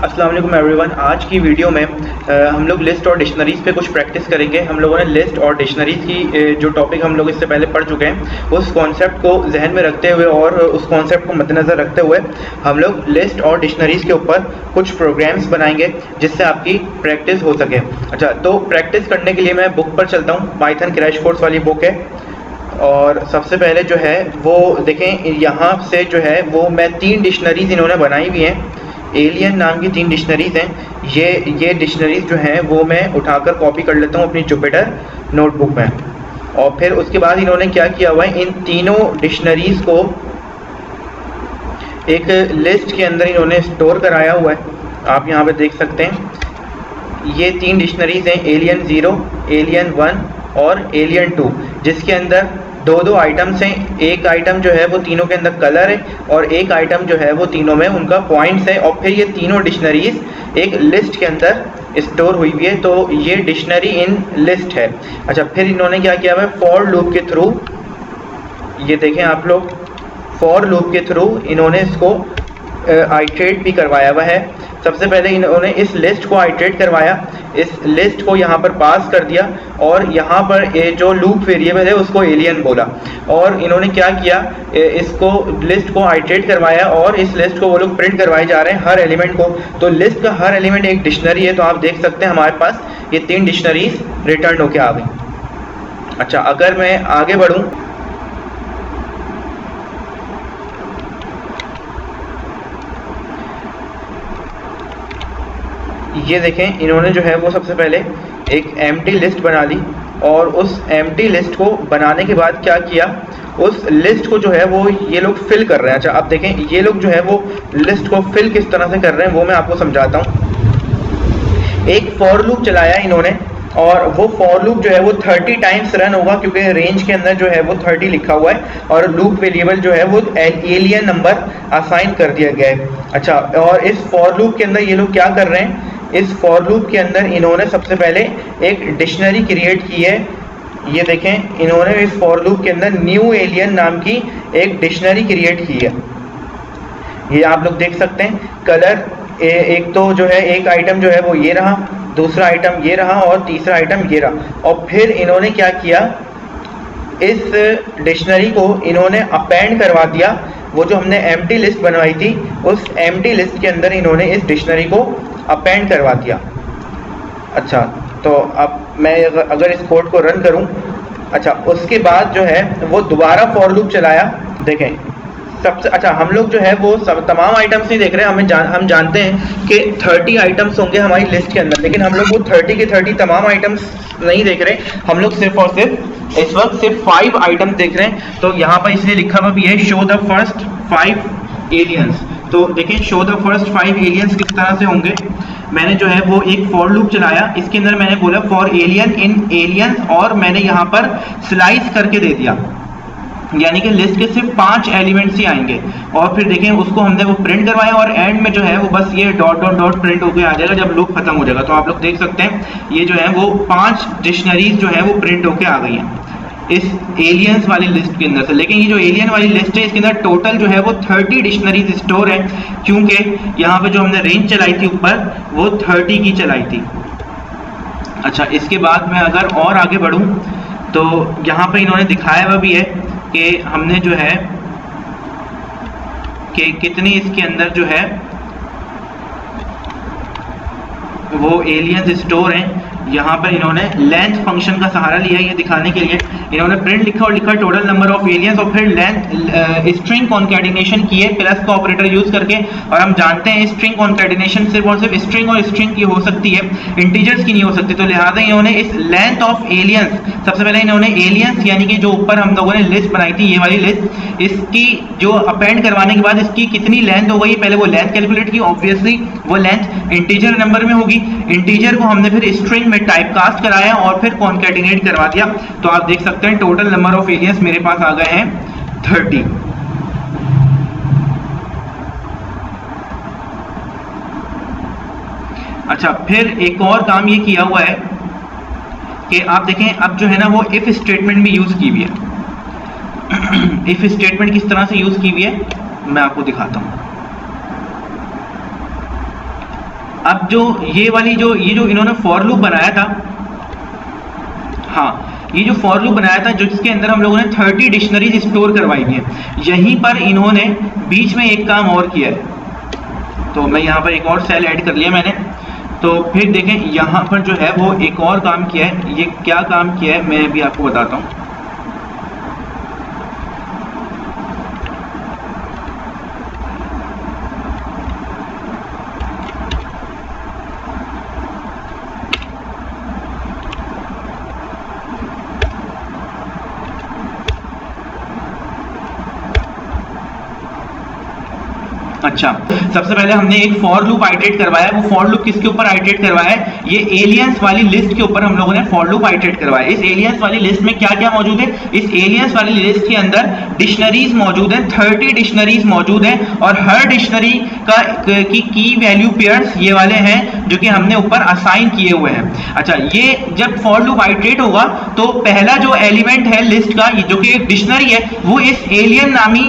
अस्सलाम वालेकुम एवरीवन। आज की वीडियो में हम लोग लिस्ट और डिक्शनरीज पे कुछ प्रैक्टिस करेंगे। हम लोगों ने लिस्ट और डिक्शनरीज की जो टॉपिक हम लोग इससे पहले पढ़ चुके हैं, उस कॉन्सेप्ट को जहन में रखते हुए और उस कॉन्सेप्ट को मद्देनज़र रखते हुए हम लोग लिस्ट और डिक्शनरीज के ऊपर कुछ प्रोग्राम्स बनाएंगे जिससे आपकी प्रैक्टिस हो सके। अच्छा, तो प्रैक्टिस करने के लिए मैं बुक पर चलता हूँ। पाइथन क्रैश कोर्स वाली बुक है और सबसे पहले जो है वो देखें, यहाँ से जो है वो मैं 3 डिक्शनरीज इन्होंने बनाई हुई हैं। एलियन नाम की 3 डिक्शनरीज हैं। ये डिक्शनरीज जो हैं वो मैं उठाकर कॉपी कर लेता हूँ अपनी जुपिटर नोटबुक में। और फिर उसके बाद इन्होंने क्या किया हुआ है, इन तीनों डिक्शनरीज को एक लिस्ट के अंदर इन्होंने स्टोर कराया हुआ है। आप यहाँ पे देख सकते हैं ये 3 डिक्शनरीज हैं, एलियन 0, एलियन 1 और एलियन 2, जिसके अंदर दो आइटम्स हैं। एक आइटम जो है वो तीनों के अंदर कलर है और एक आइटम जो है वो तीनों में उनका पॉइंट्स है। और फिर ये तीनों डिक्शनरीज एक लिस्ट के अंदर स्टोर हुई हुई है, तो ये डिक्शनरी इन लिस्ट है। अच्छा, फिर इन्होंने क्या किया है, फॉर लूप के थ्रू, ये देखें आप लोग, फॉर लूप के थ्रू इन्होंने इसको आइट्रेट भी करवाया हुआ है। सबसे पहले इन्होंने इस लिस्ट को आइट्रेट करवाया, इस लिस्ट को यहाँ पर पास कर दिया और यहाँ पर जो लूप वेरिएबल है उसको एलियन बोला। और इन्होंने क्या किया, इसको लिस्ट को आइट्रेट करवाया और इस लिस्ट को वो लोग प्रिंट करवाए जा रहे हैं हर एलिमेंट को। तो लिस्ट का हर एलिमेंट एक डिक्शनरी है। तो आप देख सकते हैं हमारे पास ये 3 डिक्शनरीज रिटर्न होके आ गई। अच्छा, अगर मैं आगे बढ़ूँ, ये देखें, इन्होंने जो है वो सबसे पहले एक एम्प्टी लिस्ट बना ली और उस एम्प्टी लिस्ट को बनाने के बाद क्या किया, उस लिस्ट को जो है वो ये लोग फिल कर रहे हैं। अच्छा, आप देखें ये लोग जो है वो लिस्ट को फिल किस तरह से कर रहे हैं वो मैं आपको समझाता हूँ। एक फॉर लूप चलाया इन्होंने और वो फॉर लूप जो है वो 30 टाइम्स रन होगा, क्योंकि रेंज के अंदर जो है वो 30 लिखा हुआ है और लूप वेरिएबल जो है वो एलियन नंबर असाइन कर दिया गया है। अच्छा, और इस फॉर लूप के अंदर ये लोग क्या कर रहे हैं, इस फॉर लूप के अंदर इन्होंने सबसे पहले एक डिक्शनरी क्रिएट की है। ये देखें, इन्होंने इस फॉर लूप के अंदर न्यू एलियन नाम की एक डिक्शनरी क्रिएट की है। ये आप लोग देख सकते हैं, कलर एक तो जो है एक आइटम जो है वो ये रहा, दूसरा आइटम ये रहा और तीसरा आइटम ये रहा। और फिर इन्होंने क्या किया, इस डिक्शनरी को इन्होंने अपेंड करवा दिया। वो जो हमने एम्प्टी लिस्ट बनवाई थी, उस एम्प्टी लिस्ट के अंदर इन्होंने इस डिक्शनरी को अपेंड करवा दिया। अच्छा, तो अब मैं अगर इस कोड को रन करूं, अच्छा, उसके बाद जो है वो दोबारा फॉर लूप चलाया। देखें, सबसे अच्छा, हम लोग जो है वो सब तमाम आइटम्स नहीं देख रहे हैं। हम जानते हैं कि 30 आइटम्स होंगे हमारी लिस्ट के अंदर, लेकिन हम लोग वो 30 के 30 तमाम आइटम्स नहीं देख रहे। हम लोग सिर्फ और सिर्फ इस वक्त सिर्फ 5 आइटम देख रहे हैं। तो यहाँ पर इसलिए लिखा हुआ भी है, शो द फर्स्ट 5 एलियंस। तो देखिए, शो द फर्स्ट 5 एलियंस किस तरह से होंगे। मैंने जो है वो एक फॉर लूप चलाया, इसके अंदर मैंने बोला फॉर एलियन इन एलियंस और मैंने यहाँ पर स्लाइस करके दे दिया, यानी कि लिस्ट के सिर्फ 5 एलिमेंट्स ही आएंगे। और फिर देखें, उसको हमने वो प्रिंट करवाया और एंड में जो है वो बस ये डॉट डॉट डॉट प्रिंट होकर आ जाएगा जब लूप खत्म हो जाएगा। तो आप लोग देख सकते हैं ये जो है वो 5 डिक्शनरीज जो है वो प्रिंट होकर आ गई हैं इस एलियंस वाली लिस्ट के अंदर से। लेकिन ये जो एलियन वाली लिस्ट है इसके अंदर टोटल जो है वो 30 डिक्शनरीज स्टोर है, क्योंकि यहाँ पे जो हमने रेंज चलाई थी ऊपर वो 30 की चलाई थी। अच्छा, इसके बाद मैं अगर और आगे बढ़ूँ तो यहाँ पे इन्होंने दिखाया हुआ भी है कि हमने जो है कि कितनी इसके अंदर जो है वो एलियंस स्टोर हैं। यहाँ पर इन्होंने लेंथ फंक्शन का सहारा लिया है ये दिखाने के लिए। इन्होंने प्रिंट लिखा और लिखा टोटल नंबर ऑफ एलियंस और फिर लेंथ स्ट्रिंग कॉन्कैटिनेशन किए प्लस का ऑपरेटर यूज करके। और हम जानते हैं स्ट्रिंग कॉन्कैटिनेशन सिर्फ और सिर्फ स्ट्रिंग और स्ट्रिंग की हो सकती है, इंटीजर्स की नहीं हो सकती। तो लिहाजा इन्होंने इस लेंथ ऑफ एलियंस, सबसे पहले इन्होंने एलियंस यानी कि जो ऊपर हम लोगों ने लिस्ट बनाई थी ये वाली लिस्ट, इसकी जो अपेंड करवाने के बाद इसकी कितनी लेंथ हो गई, पहले वो लेंथ कैलकुलेट की। ऑब्वियसली वो लेंथ इंटीजर नंबर में होगी, इंटीजर को हमने फिर स्ट्रिंग में टाइप कास्ट कराया और फिर कॉन्कैटिनेट करवा दिया। तो आप देख सकते हैं टोटल नंबर ऑफ एलियंस मेरे पास आ गए हैं 30। अच्छा, फिर एक और काम ये किया हुआ है कि आप देखें, अब जो है ना वो इफ स्टेटमेंट भी यूज की हुई है। इफ स्टेटमेंट किस तरह से यूज की हुई है मैं आपको दिखाता हूं। अब जो ये जो इन्होंने फॉर लूप बनाया था, हाँ ये जो फॉर लूप बनाया था जिसके अंदर हम लोगों ने 30 डिक्शनरीज स्टोर करवाई थी, यहीं पर इन्होंने बीच में एक काम और किया है। तो मैं यहाँ पर एक और सेल ऐड कर लिया मैंने। तो फिर देखें यहाँ पर जो है वो एक और काम किया है। ये क्या काम किया है मैं भी आपको बताता हूँ। अच्छा, सबसे पहले हमने एक फॉर लूप आइटरेट करवाया। वो फॉर लूप किसके ऊपर आइटरेट करवाया है? ये एलियंस वाली लिस्ट के ऊपर हम लोगों ने फॉर लूप आइटरेट करवाया। इस एलियंस वाली लिस्ट में क्या क्या मौजूद है? इस एलियंस वाली लिस्ट के अंदर डिक्शनरीज मौजूद है, 30 डिक्शनरीज मौजूद है, और हर डिक्शनरी की वैल्यू पेयर्स ये वाले हैं जो कि हमने ऊपर असाइन किए हुए हैं। अच्छा, ये जब फॉर लूप आइटरेट होगा तो पहला जो एलिमेंट है लिस्ट का, जो कि एक डिक्शनरी है, वो इस एलियन नामी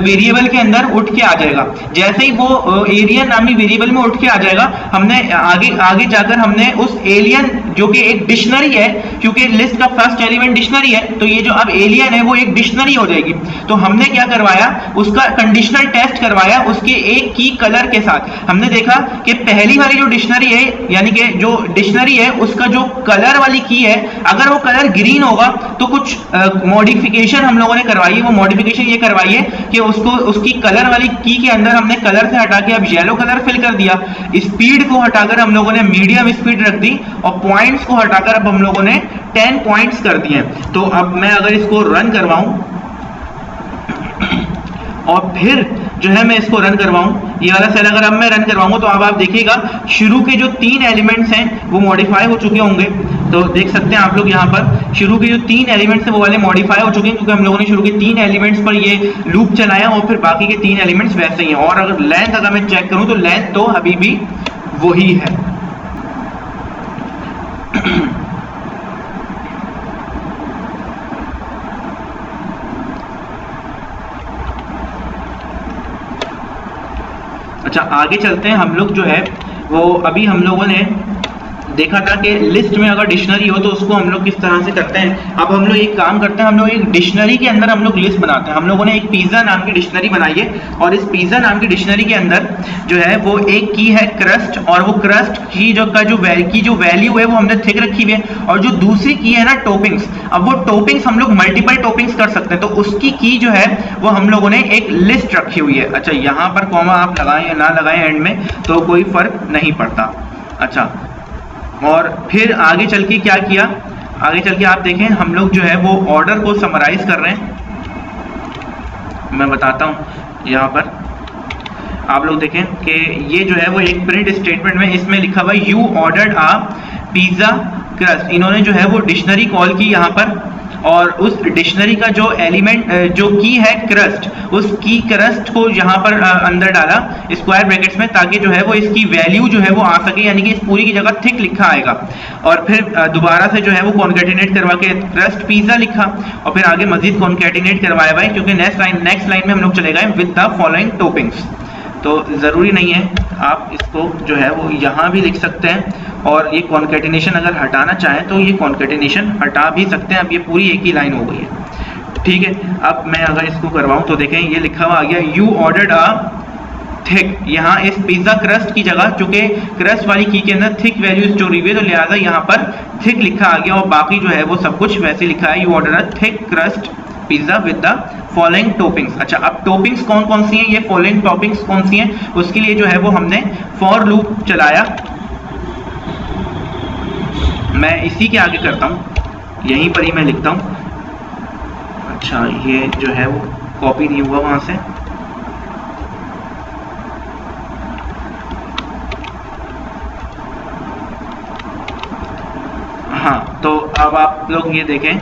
वेरिएबल के अंदर उठ के आ जाएगा। जैसे ही वो एलियन नामी वेरिएबल में उठ के आ जाएगा, हमने आगे जाकर हमने उस एलियन जो कि एक डिक्शनरी है, क्योंकि लिस्ट का फर्स्ट एलिमेंट डिक्शनरी है, तो ये जो अब एलियन है वो एक डिक्शनरी हो जाएगी। तो हमने क्या करवाया, उसका कंडीशनल टेस्ट करवाया उसके एक की कलर के साथ। हमने देखा कि पहली वाली जो डिक्शनरी है, यानी कि जो डिक्शनरी है उसका जो कलर वाली की है, अगर वो कलर ग्रीन होगा तो कुछ मॉडिफिकेशन हम लोगों ने करवाई है। वो मॉडिफिकेशन ये करवाई है कि उसकी कलर वाली की के अंदर हमने कलर से हटा के अब येलो कलर फिल कर दिया। स्पीड को हटाकर हम लोगों ने मीडियम स्पीड रख दी, और पॉइंट्स को हटाकर अब हम लोगों ने 10 पॉइंट्स कर दिए। तो अब मैं अगर इसको रन करवाऊं और फिर जो है मैं इसको रन करवाऊं, ये वाला सेल अगर अब मैं रन करवाऊंगा तो अब आप देखिएगा शुरू के जो 3 एलिमेंट्स हैं वो मॉडिफाई हो चुके होंगे। तो देख सकते हैं आप लोग यहाँ पर शुरू के जो 3 एलिमेंट्स हैं वो वाले मॉडिफाई हो चुके हैं, क्योंकि हम लोगों ने शुरू के 3 एलिमेंट्स पर ये लूप चलाया और फिर बाकी के 3 एलिमेंट्स वैसे ही हैं। और अगर लेंथ अगर मैं चेक करूं तो लेंथ तो अभी भी वही है। अच्छा, आगे चलते हैं। हम लोग जो है वो अभी हम लोगों ने देखा था कि लिस्ट में अगर डिक्शनरी हो तो उसको हम लोग किस तरह से करते हैं। अब हम लोग एक काम करते हैं, हम लोग एक डिक्शनरी के अंदर हम लोग लिस्ट बनाते हैं। हम लोगों ने एक पिज्जा नाम की डिक्शनरी बनाई है, और इस पिज्जा नाम की डिक्शनरी के अंदर जो है वो एक की है क्रस्ट, और वो क्रस्ट की जो वैल्यू है वो हमने थिक रखी हुई है, और जो दूसरी की है ना टॉपिंग्स। अब वो टॉपिंग्स हम लोग मल्टीपल टॉपिंग्स कर सकते हैं, तो उसकी की जो है वो हम लोगों ने एक लिस्ट रखी हुई है। अच्छा, यहाँ पर कॉमा आप लगाएं या ना लगाएं एंड में तो कोई फर्क नहीं पड़ता। अच्छा, और फिर आगे चल के क्या किया, आगे चल के आप देखें हम लोग जो है वो ऑर्डर को समराइज कर रहे हैं। मैं बताता हूँ, यहाँ पर आप लोग देखें कि ये जो है वो एक प्रिंट स्टेटमेंट में इसमें लिखा हुआ है you ordered a pizza crust. इन्होंने जो है वो डिक्शनरी कॉल की यहाँ पर, और उस डिक्शनरी का जो एलिमेंट जो की है क्रस्ट, उस की क्रस्ट को यहाँ पर अंदर डाला स्क्वायर ब्रैकेट्स में, ताकि जो है वो इसकी वैल्यू जो है वो आ सके, यानी कि इस पूरी की जगह थिक लिखा आएगा। और फिर दोबारा से जो है वो कॉन्केटिनेट करवा के क्रस्ट पिज्जा लिखा, और फिर आगे मजीद कॉन्केटिनेट करवाया भाई, क्योंकि नेक्स्ट लाइन में हम लोग चले गए विद द फॉलोइंग टॉपिंग्स। तो ज़रूरी नहीं है, आप इसको जो है वो यहाँ भी लिख सकते हैं, और ये कॉन्केटिनेशन अगर हटाना चाहें तो ये कॉन्केटिनेशन हटा भी सकते हैं। अब ये पूरी एक ही लाइन हो गई है, ठीक है। अब मैं अगर इसको करवाऊँ तो देखें ये लिखा हुआ आ गया यू ऑर्डर्ड आ थिक। यहाँ इस पिज्जा क्रस्ट की जगह, चूंकि क्रस्ट वाली की के अंदर थिक वैल्यू स्टोर हुई है, तो लिहाजा यहाँ पर थिक लिखा आ गया, और बाकी जो है वो सब कुछ वैसे लिखा है you order a thick crust pizza with the following toppings. अच्छा, अब टॉपिंग्स कौन कौन सी हैं, ये फॉलोइंग टॉपिंग्स कौन सी हैं, उसके लिए जो है वो हमने फॉर लूप चलाया। मैं इसी के आगे करता हूँ, यहीं पर ही मैं लिखता हूँ। अच्छा, ये जो है वो कॉपी नहीं हुआ वहां से। हाँ, तो अब आप लोग ये देखें,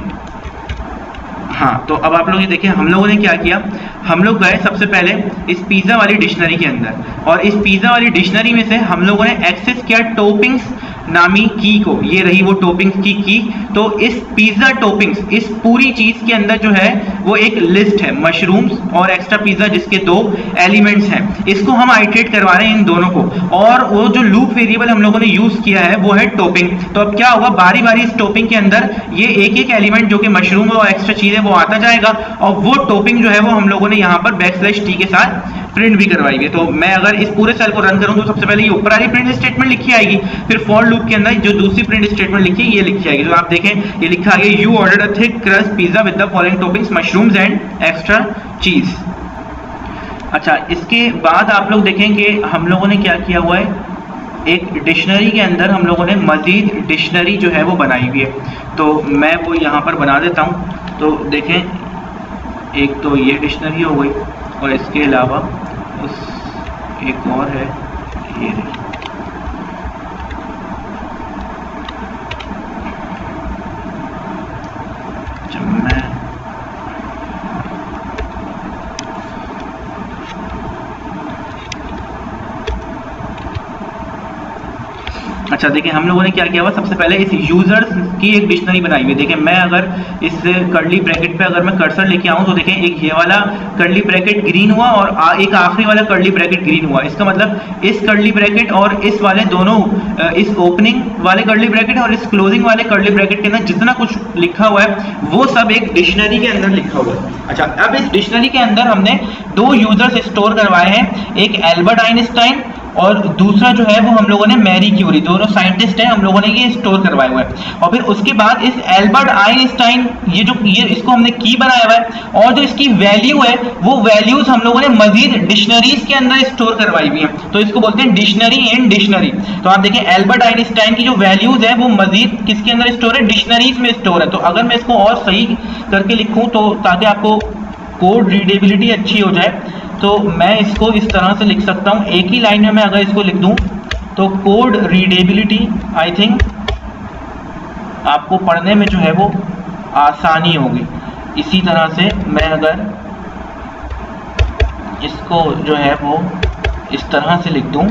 हाँ तो अब आप लोग ये देखिए हम लोगों ने क्या किया, हम लोग गए सबसे पहले इस पिज्जा वाली डिक्शनरी के अंदर, और इस पिज्जा वाली डिक्शनरी में से हम लोगों ने एक्सेस किया टॉपिंग्स नामी की को, ये रही वो टॉपिंग्स की। तो इस पिज्जा टॉपिंग्स, इस पूरी चीज के अंदर जो है वो एक लिस्ट है, मशरूम्स और एक्स्ट्रा पिज्जा जिसके 2 एलिमेंट्स हैं, इसको हम आइटरेट करवा रहे हैं इन दोनों को। और वो जो लूप वेरिएबल हम लोगों ने यूज किया है वो है टॉपिंग। तो अब क्या होगा, बारी बारी इस टॉपिंग के अंदर ये एक एक एलिमेंट जो कि मशरूम और एक्स्ट्रा चीज है वो आता जाएगा, और वो टॉपिंग जो है वो हम लोगों ने यहाँ पर \t के साथ प्रिंट भी करवाई है। तो मैं अगर इस पूरे सेल को रन करूं तो सबसे पहले ये ऊपर वाली प्रिंट स्टेटमेंट लिखी आएगी, फिर फॉर लूप के अंदर जो दूसरी प्रिंट स्टेटमेंट लिखी है ये लिखी आएगी। तो आप देखें ये लिखा आ गया, you ordered a thick crust pizza with the following toppings mushrooms and extra चीज। अच्छा, इसके बाद आप लोग देखें कि हम लोगों ने क्या किया हुआ है, एक डिक्शनरी के अंदर हम लोगों ने मजीद डिक्शनरी जो है वो बनाई हुई है। तो मैं वो यहाँ पर बना देता हूँ। तो देखें, एक तो ये डिक्शनरी हो गई और इसके अलावा एक और है, ये रही। अच्छा देखिए, हम लोगों ने क्या किया हुआ, सबसे पहले इस यूजर्स की एक डिक्शनरी बनाई हुई है। देखिए मैं अगर इस कर्ली ब्रैकेट पे अगर मैं कर्सर लेके आऊँ तो देखें एक ये वाला कर्ली ब्रैकेट ग्रीन हुआ और एक आखिरी वाला कर्ली ब्रैकेट ग्रीन हुआ। इसका मतलब इस कर्ली ब्रैकेट और इस वाले दोनों, इस ओपनिंग वाले कर्ली ब्रैकेट और इस क्लोजिंग वाले कर्ली ब्रैकेट के अंदर जितना कुछ लिखा हुआ है वो सब एक डिक्शनरी के अंदर लिखा हुआ है। अच्छा, अब इस डिक्शनरी के अंदर हमने 2 यूजर्स स्टोर करवाए हैं, एक एल्बर्ट आइंस्टाइन और दूसरा जो है वो हम लोगों ने मैरी क्यूरी, दोनों साइंटिस्ट हैं, हम लोगों ने ये स्टोर करवाए हुए हैं। और फिर उसके बाद इस एल्बर्ट आइंस्टाइन, ये इसको हमने की बनाया हुआ है, और जो इसकी वैल्यू है वो वैल्यूज हम लोगों ने मजीद डिक्शनरीज के अंदर स्टोर करवाई हुई है। तो इसको बोलते हैं डिक्शनरी इन डिक्शनरी। तो आप देखें एल्बर्ट आइंस्टाइन की जो वैल्यूज है वो मजीद किसके अंदर स्टोर है, डिक्शनरीज में स्टोर है। तो अगर मैं इसको और सही करके लिखूं तो ताकि आपको कोड रीडेबिलिटी अच्छी हो जाए, तो मैं इसको इस तरह से लिख सकता हूं, एक ही लाइन में मैं अगर इसको लिख दूं तो कोड रीडेबिलिटी आई थिंक आपको पढ़ने में जो है वो आसानी होगी। इसी तरह से मैं अगर इसको जो है वो इस तरह से लिख दूं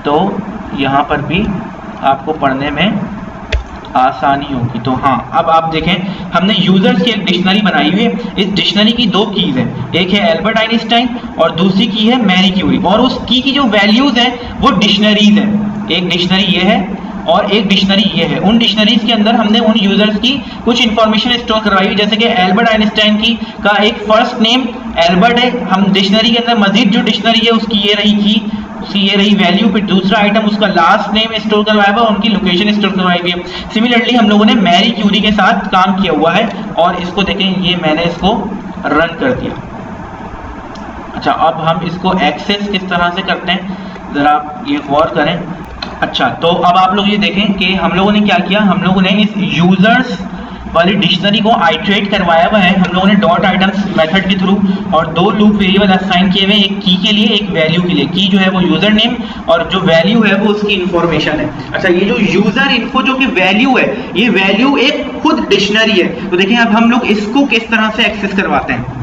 तो यहाँ पर भी आपको पढ़ने में आसानी होगी। तो हाँ, अब आप देखें हमने यूजर्स की एक डिक्शनरी बनाई हुई है। इस डिक्शनरी की 2 कीज हैं, एक है एल्बर्ट आइंस्टाइन और दूसरी की है मैरी क्यूरी, और उस की जो वैल्यूज है वो डिक्शनरीज है। एक डिक्शनरी ये है और एक डिक्शनरी ये है। उन डिक्शनरीज के अंदर हमने उन यूजर्स की कुछ इंफॉर्मेशन स्टोर करवाई हुई, जैसे कि एल्बर्ट आइंस्टाइन की का एक फर्स्ट नेम एल्बर्ट है। हम डिक्शनरी के अंदर मजीद जो डिक्शनरी है उसकी ये रही की, उसकी ये रही वैल्यू, फिर दूसरा आइटम उसका लास्ट नेम स्टोर करवाया हुआ, उनकी लोकेशन स्टोर करवाई हुई है। सिमिलरली हम लोगों ने मैरी क्यूरी के साथ काम किया हुआ है, और इसको देखें, ये मैंने इसको रन कर दिया। अच्छा, अब हम इसको एक्सेस किस तरह से करते हैं जरा आप ये गौर करें। अच्छा, तो अब आप लोग ये देखें कि हम लोगों ने क्या किया, हम लोगों ने इस यूजर्स वाली डिक्शनरी को आइटरेट करवाया हुआ है हम लोगों ने डॉट आइटम्स मेथड के थ्रू, और 2 लूप वेरिएबल असाइन किए हुए, एक की के लिए एक वैल्यू के लिए। की जो है वो यूजर नेम और जो वैल्यू है वो उसकी इंफॉर्मेशन है। अच्छा, ये जो यूजर इन्फो जो कि वैल्यू है, ये वैल्यू एक खुद डिक्शनरी है। तो देखिए अब हम लोग इसको किस तरह से एक्सेस करवाते हैं।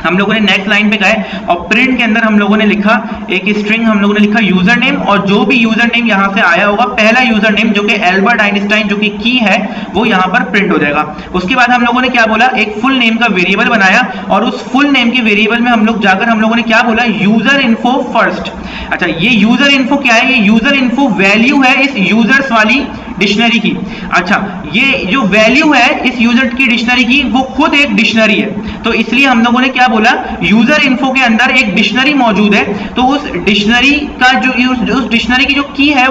हम लोगों ने नेक्स्ट लाइन पे गए और प्रिंट के अंदर हम लोगों ने लिखा एक स्ट्रिंग, हम लोगों ने लिखा यूजर नेम, और जो भी यूजर नेम यहाँ से आया होगा, पहला यूजर नेम जो कि एल्बर्ट आइंस्टाइन जो कि की है वो यहाँ पर प्रिंट हो जाएगा। उसके बाद हम लोगों ने क्या बोला, एक फुल नेम का वेरिएबल बनाया, और उस फुल नेम के वेरिएबल में हम लोग जाकर हम लोगों ने क्या बोला, यूजर इन्फो फर्स्ट। अच्छा, ये यूजर इन्फो क्या है, ये यूजर इन्फो वैल्यू है इस यूजर्स वाली डिक्शनरी की। अच्छा, ये जो वैल्यू है इस यूजर की डिक्शनरी की वो खुद एक डिक्शनरी है, तो इसलिए हम लोगों ने क्या बोला, यूजर इन्फो के अंदर एक डिक्शनरी मौजूद है, तो उस डिक्शनरी का जो उस डिक्शनरी की जो की है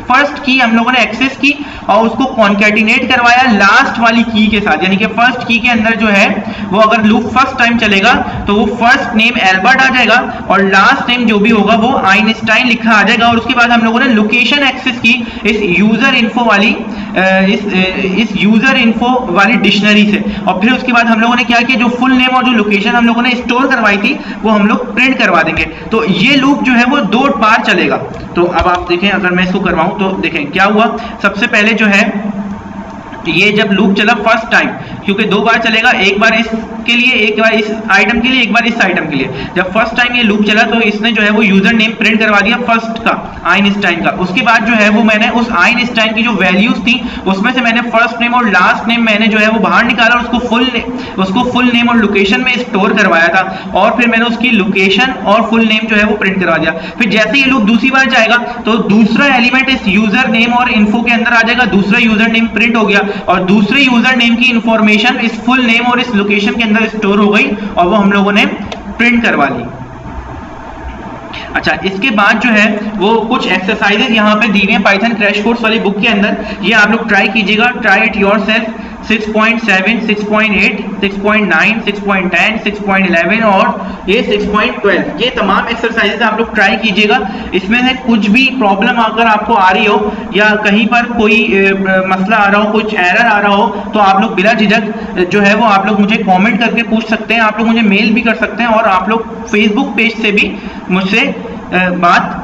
फर्स्ट की हम लोगों ने एक्सेस की और उसको कॉन्कैटिनेट करवाया लास्ट वाली की के साथ। यानी कि फर्स्ट की के अंदर जो है वो अगर लूप फर्स्ट टाइम चलेगा तो वो फर्स्ट नेम एल्बर्ट आ जाएगा और लास्ट नेम जो भी होगा वो आइंस्टाइन लिखा आ जाएगा। और उसके बाद हम लोगों ने लोकेशन एक्सेस की इस यूजर इन्फो वाली डिक्शनरी से, और फिर उसके बाद हम लोगों ने क्या किया, जो फुल नेम और जो लोकेशन हम लोगों ने स्टोर करवाई थी वो हम लोग प्रिंट करवा देंगे। तो ये लूप जो है वो 2 बार चलेगा। तो अब आप देखें, अगर मैं इसको करवाऊं तो देखें क्या हुआ। सबसे पहले जो है ये जब लूप चला फर्स्ट टाइम क्योंकि 2 बार चलेगा, एक बार इसके लिए, एक बार इस आइटम के लिए, एक बार इस आइटम के लिए। जब फर्स्ट टाइम ये लूप चला तो इसने जो है वो यूजर नेम प्रिंट करवा दिया फर्स्ट का, आइंस्टाइन का। उसके बाद जो है वो मैंने उस आइंस्टाइन की जो वैल्यूज थी उसमें से मैंने फर्स्ट नेम और लास्ट नेम मैंने जो है वो बाहर निकाला और उसको फुल नेम और लोकेशन में स्टोर करवाया था, और फिर मैंने उसकी लोकेशन और फुल नेम जो है वो प्रिंट करवा दिया। फिर जैसे ये लूप दूसरी बार जाएगा तो दूसरा एलिमेंट इस यूजर नेम और इन्फो के अंदर आ जाएगा, दूसरा यूजर नेम प्रिंट हो गया और दूसरे यूजर नेम की इंफॉर्मेशन इस फुल नेम और इस लोकेशन के अंदर स्टोर हो गई और वो हम लोगों ने प्रिंट करवा ली। अच्छा, इसके बाद जो है वो कुछ एक्सरसाइजेज यहाँ पे दी हुई हैं पाइथन क्रैश कोर्स वाली बुक के अंदर, ये आप लोग ट्राई कीजिएगा, ट्राई इट योरसेल्फ। 6.7, 6.8, 6.9, 6.10, 6.11 और ये 6.12, ये तमाम एक्सरसाइजेज आप लोग ट्राई कीजिएगा। इसमें से कुछ भी प्रॉब्लम अगर आपको आ रही हो या कहीं पर कोई मसला आ रहा हो, कुछ एरर आ रहा हो, तो आप लोग बिना झिझक जो है वो आप लोग मुझे कमेंट करके पूछ सकते हैं, आप लोग मुझे मेल भी कर सकते हैं और आप लोग फेसबुक पेज से भी मुझसे बात